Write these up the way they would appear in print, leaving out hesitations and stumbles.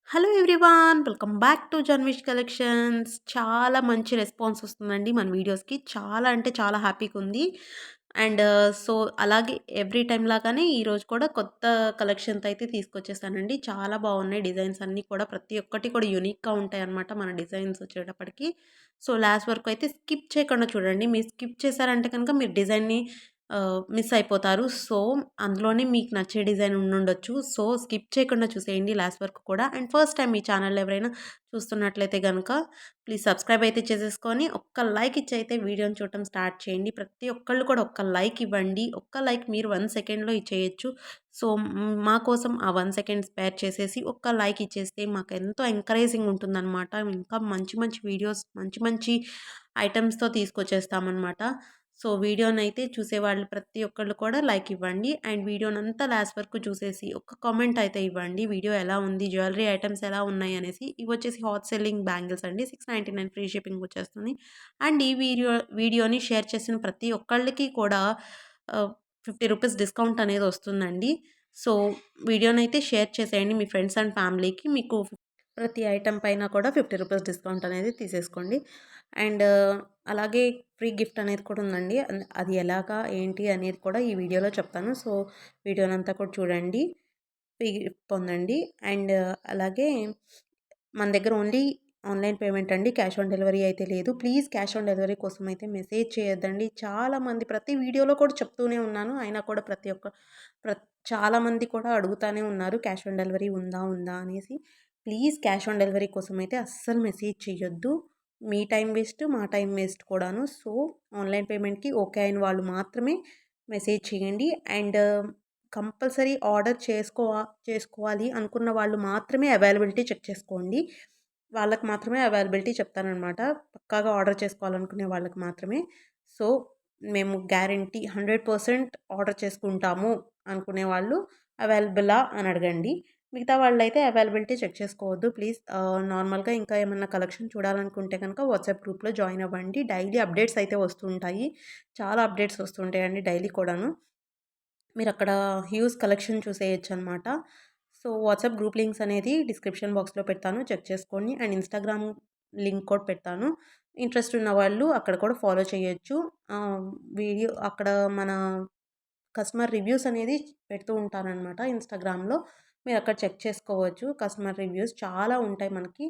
Hello everyone! Welcome back to Janvish Collections. చాలా మంచి response వస్తుందండి మన వీడియోస్‌కి. చాలా అంటే చాలా హ్యాపీగుంది. అండ్ సో, అలాగే ఎవ్రీ టైమ్ లాగానే ఈరోజు కూడా కొత్త కలెక్షన్‌తో అయితే తీసుకొచ్చేసానండి. చాలా బాగున్నాయి డిజైన్స్ అన్నీ కూడా. ప్రతి ఒక్కటి కూడా యూనిక్‌గా ఉంటాయన్నమాట మన డిజైన్స్ వచ్చేటప్పటికి. సో, లాస్ట్ వరకు అయితే స్కిప్ చేయకుండా చూడండి. మీరు స్కిప్ చేశారంటే కనుక మీరు డిజైన్‌ని మిస్ అయిపోతారు. సో, అందులోనే మీకు నచ్చే డిజైన్ ఉండుండొచ్చు. సో, స్కిప్ చేయకుండా చూసేయండి లాస్ట్ వరకు కూడా. And first time me channel ఎవరైనా చూస్తున్నట్లయితే గనుక ప్లీజ్ సబ్స్క్రైబ్ అయితే చేసేసుకొని, ఒక్క లైక్ ఇచ్చి అయితే వీడియోని చూడటం స్టార్ట్ చేయండి. ప్రతి ఒక్కళ్ళు కూడా ఒక్క లైక్ ఇవ్వండి. ఒక్క లైక్ మీరు 1 సెకండ్‌లో ఇచ్చేయొచ్చు. సో, మా కోసం ఆ 1 సెకండ్ స్పేర్ చేసేసి ఒక్క లైక్ ఇచ్చేస్తే మాకెంతో ఎంకరేజింగ్ ఉంటుందనమాట. ఇంకా మంచి మంచి వీడియోస్, మంచి మంచి ఐటెమ్స్‌తో తీసుకొచ్చేస్తామనమాట. సో, వీడియోనైతే చూసేవాళ్ళు ప్రతి ఒక్కళ్ళు కూడా లైక్ ఇవ్వండి. అండ్ వీడియోనంతా లాస్ట్ వరకు చూసేసి ఒక కామెంట్ అయితే ఇవ్వండి. వీడియో ఎలా ఉంది? జ్యువెలరీ ఐటెమ్స్ ఎలా ఉన్నాయి అనేసి. ఇవొచ్చేసి హాట్ సెల్లింగ్ బ్యాంగిల్స్ అండి. 699 ఫ్రీ షిప్పింగ్ వచ్చేస్తుంది. అండ్ ఈ వీడియోని షేర్ చేసిన ప్రతి ఒక్కళ్ళకి కూడా 50 రూపీస్ డిస్కౌంట్ అనేది వస్తుందండి. సో, వీడియోనైతే షేర్ చేసేయండి మీ ఫ్రెండ్స్ అండ్ ఫ్యామిలీకి. మీకు ప్రతి ఐటెమ్ పైన కూడా 50 రూపీస్ డిస్కౌంట్ అనేది తీసేసుకోండి. అండ్ అలాగే ఫ్రీ గిఫ్ట్ అనేది కూడా ఉందండి. అది ఎలాగా, ఏంటి అనేది కూడా ఈ వీడియోలో చెప్తాను. సో, వీడియోనంతా కూడా చూడండి. ఫ్రీ గిఫ్ట్ పొందండి. అండ్ అలాగే మన దగ్గర ఓన్లీ ఆన్‌లైన్ పేమెంట్ అండి. క్యాష్ ఆన్ డెలివరీ అయితే లేదు. ప్లీజ్ క్యాష్ ఆన్ డెలివరీ కోసం అయితే మెసేజ్ చేయొద్దండి. చాలామంది ప్రతి వీడియోలో కూడా చెప్తూనే ఉన్నాను. అయినా కూడా ప్రతి ఒక్క ప్ర చాలామంది కూడా అడుగుతానే ఉన్నారు. క్యాష్ ఆన్ డెలివరీ ఉందా? ఉందా? అనేసి. ప్లీజ్ క్యాష్ ఆన్ డెలివరీ కోసం అయితే అస్సలు మెసేజ్ చేయొద్దు. మీ టైం వేస్ట్, మా టైం వేస్ట్ కూడాను. సో, ఆన్‌లైన్ పేమెంట్‌కి ఓకే అయిన వాళ్ళు మాత్రమే మెసేజ్ చేయండి. అండ్ కంపల్సరీ ఆర్డర్ చేసుకోవాలి అనుకున్న వాళ్ళు మాత్రమే అవైలబిలిటీ చెక్ చేసుకోండి. వాళ్ళకి మాత్రమే అవైలబిలిటీ చెప్తాననమాట. పక్కాగా ఆర్డర్ చేసుకోవాలనుకునే వాళ్ళకి మాత్రమే. సో, మేము గ్యారంటీ 100% ఆర్డర్ చేసుకుంటాము అనుకునే వాళ్ళు అవైలబులా అని అడగండి. మిగతా వాళ్ళైతే అవైలబిలిటీ చెక్ చేసుకోవద్దు ప్లీజ్. నార్మల్‌గా ఇంకా ఏమన్నా కలెక్షన్ చూడాలనుకుంటే కనుక వాట్సాప్ గ్రూప్‌లో జాయిన్ అవ్వండి. డైలీ అప్డేట్స్ అయితే వస్తుంటాయి. చాలా అప్డేట్స్ వస్తుంటాయండి డైలీ కూడాను. మీరక్కడ హ్యూజ్ కలెక్షన్ చూసేయొచ్చనమాట. సో, వాట్సాప్ గ్రూప్ లింక్స్ అనేది డిస్క్రిప్షన్ బాక్స్‌లో పెడతాను. చెక్ చేసుకోండి. అండ్ ఇన్‌స్టాగ్రామ్ లింక్ కూడా పెడతాను. ఇంట్రెస్ట్ ఉన్న వాళ్ళు అక్కడ కూడా ఫాలో చేయొచ్చు. అక్కడ మన కస్టమర్ రివ్యూస్ అనేది పెడుతూ ఉంటాననమాట ఇన్‌స్టాగ్రామ్‌లో. మీరక్కడ చెక్ చేసుకోవచ్చు. కస్టమర్ రివ్యూస్ చాలా ఉంటాయి మనకి.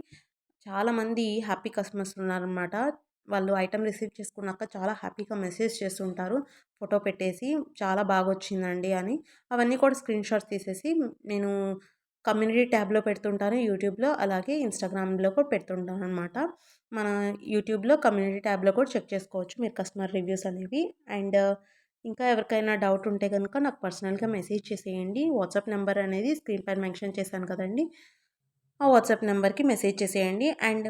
చాలామంది హ్యాపీ కస్టమర్స్ ఉన్నారనమాట. వాళ్ళు ఐటెమ్ రిసీవ్ చేసుకున్నాక చాలా హ్యాపీగా మెసేజ్ చేస్తుంటారు. ఫోటో పెట్టేసి చాలా బాగొచ్చిందండి అని. అవన్నీ కూడా స్క్రీన్ షాట్స్ తీసేసి నేను కమ్యూనిటీ ట్యాబ్‌లో పెడుతుంటాను యూట్యూబ్‌లో. అలాగే ఇన్‌స్టాగ్రామ్‌లో కూడా పెడుతుంటాననమాట. మన యూట్యూబ్‌లో కమ్యూనిటీ ట్యాబ్‌లో కూడా చెక్ చేసుకోవచ్చు మీరు కస్టమర్ రివ్యూస్ అనేవి. అండ్ ఇంకా ఎవరికైనా డౌట్ ఉంటే గనుక నాకు పర్సనల్‌గా మెసేజ్ చేసేయండి. వాట్సాప్ నంబర్ అనేది స్క్రీన్ పైన మెన్షన్ చేశాను కదండీ! ఆ వాట్సాప్ నంబర్‌కి మెసేజ్ చేసేయండి. అండ్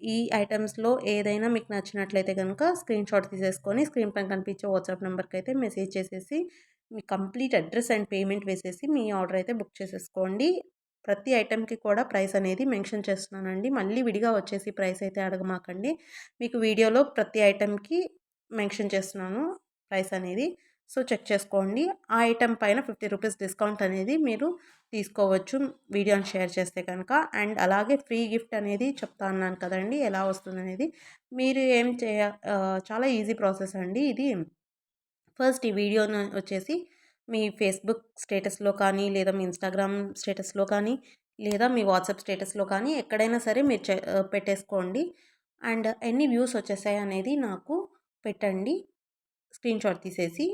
ఈ ఐటెమ్స్‌లో ఏదైనా మీకు నచ్చినట్లయితే గనుక స్క్రీన్‌షాట్ తీసేసుకొని స్క్రీన్ పైన కనిపించే వాట్సాప్ నంబర్‌కైతే మెసేజ్ చేసేసి మీ కంప్లీట్ అడ్రెస్ అండ్ పేమెంట్ వేసేసి మీ ఆర్డర్ అయితే బుక్ చేసేసుకోండి. ప్రతి ఐటెమ్‌కి కూడా ప్రైస్ అనేది మెన్షన్ చేస్తున్నానండి. మళ్ళీ విడిగా వచ్చేసి ప్రైస్ అయితే అడగమాకండి. మీకు వీడియోలో ప్రతి ఐటెమ్‌కి మెన్షన్ చేస్తున్నాను ప్రైస్ అనేది. సో, చెక్ చేసుకోండి. ఆ ఐటెమ్ పైన 50 రూపీస్ డిస్కౌంట్ అనేది మీరు తీసుకోవచ్చు వీడియోని షేర్ చేస్తే కనుక. అండ్ అలాగే ఫ్రీ గిఫ్ట్ అనేది చెప్తా అన్నాను కదండీ! ఎలా వస్తుందనేది. మీరు చాలా ఈజీ ప్రాసెస్ అండి ఇది. ఫస్ట్ ఈ వీడియోను వచ్చేసి మీ ఫేస్‌బుక్ స్టేటస్‌లో కానీ, లేదా మీ ఇన్‌స్టాగ్రామ్ స్టేటస్‌లో కానీ, లేదా మీ వాట్సాప్ స్టేటస్‌లో కానీ ఎక్కడైనా సరే మీరు పెట్టేసుకోండి. అండ్ ఎన్ని వ్యూస్ వచ్చేసాయనేది నాకు పెట్టండి. స్క్రీన్‌షాట్ తీసేసి.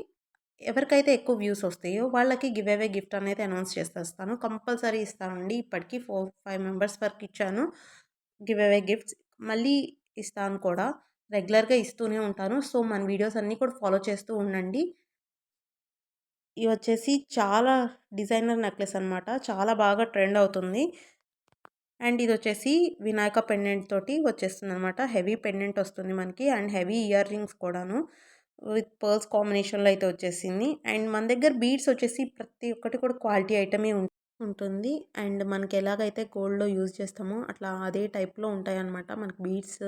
ఎవరికైతే ఎక్కువ వ్యూస్ వస్తాయో వాళ్ళకి గివ్ అవే గిఫ్ట్ అనేది అనౌన్స్ చేసేస్తాను. కంపల్సరీ ఇస్తానండి. ఇప్పటికి 4, 5 మెంబర్స్ వరకు ఇచ్చాను. Give away gifts. మళ్ళీ ఇస్తాను కూడా. రెగ్యులర్‌గా ఇస్తూనే ఉంటాను. సో, మన వీడియోస్ అన్నీ కూడా ఫాలో చేస్తూ ఉండండి. ఇవొచ్చేసి చాలా డిజైనర్ నెక్లెస్ అనమాట. చాలా బాగా ట్రెండ్ అవుతుంది. అండ్ ఇదొచ్చేసి వినాయక పెండెంట్ తోటి వచ్చేస్తుందనమాట. హెవీ పెండెంట్ వస్తుంది మనకి. అండ్ హెవీ ఇయర్ రింగ్స్ కూడాను. విత్ పర్ల్స్ కాంబినేషన్‌లో అయితే వచ్చేసింది. అండ్ మన దగ్గర బీడ్స్ వచ్చేసి ప్రతి ఒక్కటి కూడా క్వాలిటీ ఐటమే ఉంటుంది. అండ్ మనకి ఎలాగైతే గోల్డ్‌లో యూజ్ చేస్తామో అట్లా అదే టైప్‌లో ఉంటాయన్నమాట. మనకి బీడ్స్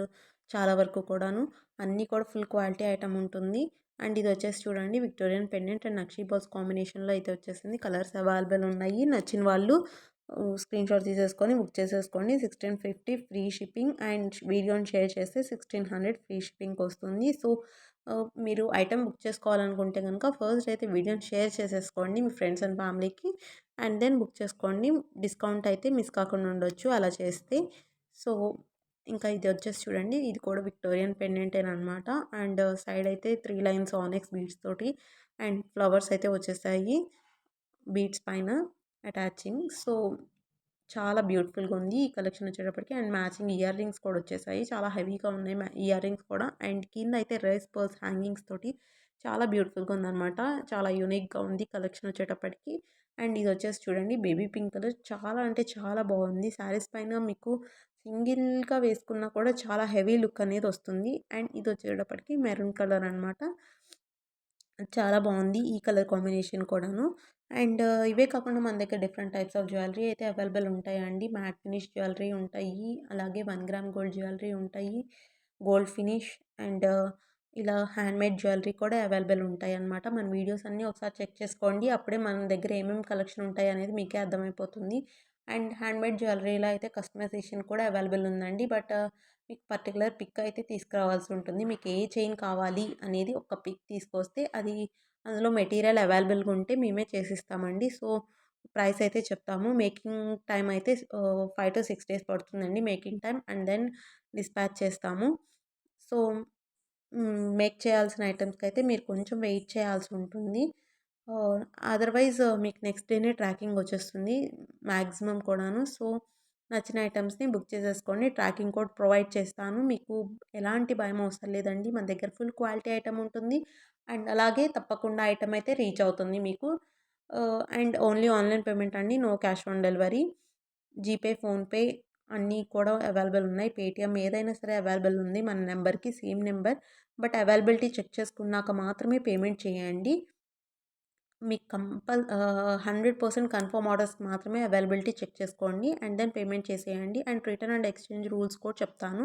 చాలా వరకు కూడాను. అన్నీ కూడా ఫుల్ క్వాలిటీ ఐటమ్ ఉంటుంది. అండ్ ఇది వచ్చేసి చూడండి Victorian pendant and nakshi balls కాంబినేషన్‌లో అయితే వచ్చేసింది. కలర్స్ అవైలబుల్ ఉన్నాయి. నచ్చిన వాళ్ళు స్క్రీన్‌షాట్ తీసేసుకొని బుక్ చేసేసుకోండి. 1650 ఫ్రీ షిప్పింగ్ అండ్ వీడియోని షేర్ చేస్తే 1600 ఫ్రీ షిప్పింగ్‌కొస్తుంది. సో, మీరు ఐటెమ్ బుక్ చేసుకోవాలనుకుంటే గనుక ఫస్ట్ అయితే వీడియోని షేర్ చేసేసుకోండి మీ ఫ్రెండ్స్ అండ్ ఫ్యామిలీకి. అండ్ దెన్ బుక్ చేసుకోండి. డిస్కౌంట్ అయితే మిస్ కాకుండా ఉండొచ్చు అలా చేస్తే. సో, ఇంకా ఇది వచ్చేసి చూడండి. ఇది కూడా విక్టోరియన్ పెండెంటేననమాట. అండ్ సైడ్ అయితే 3 లైన్స్ ఆనెక్స్ బీడ్స్ తోటి అండ్ ఫ్లవర్స్ అయితే వచ్చేసాయి బీడ్స్ పైన అటాచింగ్. సో, చాలా బ్యూటిఫుల్‌గా ఉంది ఈ కలెక్షన్ వచ్చేటప్పటికి. అండ్ మ్యాచింగ్ ఇయర్ రింగ్స్ కూడా వచ్చేసాయి. చాలా హెవీగా ఉన్నాయి ఇయర్ రింగ్స్ కూడా. అండ్ కింద అయితే రేస్ పర్ల్స్ హ్యాంగింగ్స్ తోటి చాలా బ్యూటిఫుల్‌గా ఉందనమాట. చాలా యూనిక్‌గా ఉంది కలెక్షన్ వచ్చేటప్పటికి. అండ్ ఇది వచ్చేసి చూడండి బేబీ పింక్ కలర్ చాలా అంటే చాలా బాగుంది. శారీస్ పైన మీకు సింగిల్‌గా వేసుకున్నా కూడా చాలా హెవీ లుక్ అనేది వస్తుంది. అండ్ ఇది వచ్చేటప్పటికి మెరూన్ కలర్ అనమాట. చాలా బావుంది ఈ కలర్ కాంబినేషన్ కూడాను. అండ్ ఇవే కాకుండా మన దగ్గర డిఫరెంట్ టైప్స్ ఆఫ్ జ్యువెలరీ అయితే అవైలబుల్ ఉంటాయండి. మ్యాట్ ఫినిష్ జ్యువెలరీ ఉంటాయి. అలాగే 1 గ్రామ్ గోల్డ్ జ్యువెలరీ ఉంటాయి. గోల్డ్ ఫినిష్ అండ్ ఇలా హ్యాండ్‌మేడ్ జ్యువెలరీ కూడా అవైలబుల్ ఉంటాయన్నమాట. మన వీడియోస్ అన్నీ ఒకసారి చెక్ చేసుకోండి. అప్పుడే మన దగ్గర ఏమేమి కలెక్షన్ ఉంటాయనేది మీకే అర్థమైపోతుంది. అండ్ హ్యాండ్‌మేడ్ జ్యువెలరీలో అయితే కస్టమైజేషన్ కూడా అవైలబుల్ ఉందండి. బట్ మీకు పర్టిక్యులర్ పిక్ అయితే తీసుకురావాల్సి ఉంటుంది. మీకు ఏ చైన్ కావాలి అనేది ఒక పిక్ తీసుకొస్తే అది అందులో మెటీరియల్ అవైలబుల్‌గా ఉంటే మేమే చేసిస్తామండి. సో, ప్రైస్ అయితే చెప్తాము. మేకింగ్ టైమ్ అయితే 5-6 డేస్ పడుతుందండి making time. And then dispatch చేస్తాము. సో, మేక్ చేయాల్సిన ఐటెమ్స్‌కైతే మీరు కొంచెం వెయిట్ చేయాల్సి ఉంటుంది. ఆహ్, అదర్‌వైజ్ మీకు నెక్స్ట్ డేనే ట్రాకింగ్ వచ్చేస్తుంది మాక్సిమం కూడాను. సో, నచ్చిన ఐటెమ్స్‌ని బుక్ చేసేసుకోండి. ట్రాకింగ్ కోడ్ ప్రొవైడ్ చేస్తాను. మీకు ఎలాంటి భయం అవసరం లేదండి. మన దగ్గర ఫుల్ క్వాలిటీ ఐటెమ్ ఉంటుంది. అండ్ అలాగే తప్పకుండా ఐటెమ్ అయితే రీచ్ అవుతుంది మీకు. అండ్ ఓన్లీ ఆన్‌లైన్ పేమెంట్ అండి. No cash on delivery. GPay, PhonePe అన్నీ కూడా అవైలబుల్ ఉన్నాయి. పేటీఎం ఏదైనా సరే అవైలబుల్ ఉంది మన నెంబర్‌కి same number. But availability check చేసుకున్నాక మాత్రమే పేమెంట్ చేయండి. మీకు 100% కన్ఫర్మ్ ఆర్డర్స్‌కి మాత్రమే అవైలబిలిటీ చెక్ చేసుకోండి. అండ్ దెన్ పేమెంట్ చేసేయండి. And return and exchange rules కూడా చెప్తాను.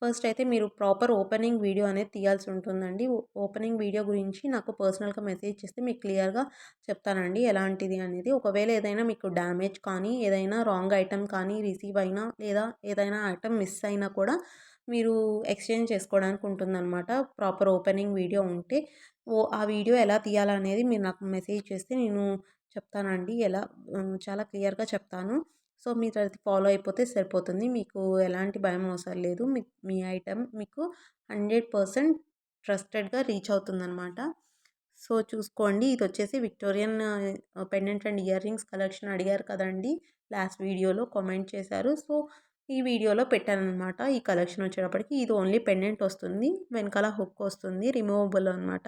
ఫస్ట్ అయితే మీరు ప్రాపర్ ఓపెనింగ్ వీడియో అనేది తీయాల్సి ఉంటుందండి. ఓపెనింగ్ వీడియో గురించి నాకు పర్సనల్‌గా మెసేజ్ చేస్తే మీకు క్లియర్‌గా చెప్తానండి ఎలాంటిది అనేది. ఒకవేళ ఏదైనా మీకు డ్యామేజ్ కానీ, ఏదైనా రాంగ్ ఐటెమ్ కానీ రిసీవ్ అయినా, లేదా ఏదైనా ఐటెమ్ మిస్ అయినా కూడా మీరు ఎక్స్చేంజ్ చేసుకోవడానికి ఉంటుందన్నమాట. ప్రాపర్ ఓపెనింగ్ వీడియో ఉంటే. ఆ వీడియో ఎలా తీయాలనేది మీరు నాకు మెసేజ్ చేస్తే నేను చెప్తానండి. చాలా క్లియర్‌గా చెప్తాను. సో, మీరు అది ఫాలో అయిపోతే సరిపోతుంది. మీకు ఎలాంటి భయం అవసరం లేదు. మీ ఐటెమ్ మీకు 100% ట్రస్టెడ్‌గా రీచ్ అవుతుందనమాట. సో, చూసుకోండి. ఇదొచ్చేసి Victorian pendant and earrings collection అడిగారు కదండీ! లాస్ట్ వీడియోలో కామెంట్ చేశారు. సో, ఈ వీడియోలో పెట్టాననమాట. ఈ కలెక్షన్ వచ్చేటప్పటికి ఇది ఓన్లీ పెండెంట్ వస్తుంది. వెనకాల హుక్ వస్తుంది. రిమూవబుల్ అనమాట.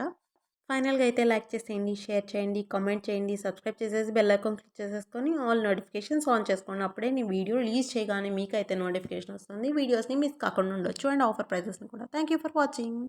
ఫైనల్‌గా అయితే లైక్ చేసేయండి, షేర్ చేయండి, కామెంట్ చేయండి, సబ్స్క్రైబ్ చేసేసి బెల్ ఐకాన్ క్లిక్ చేసేసుకొని ఆల్ నోటిఫికేషన్స్ ఆన్ చేసుకోండి. అప్పుడే నేను వీడియో రిలీజ్ చేయగానే మీకైతే నోటిఫికేషన్ వస్తుంది. వీడియోస్‌ని మిస్ కాకుండా ఉండొచ్చు అండ్ ఆఫర్ ప్రైజెస్‌ని కూడా. Thank you for watching.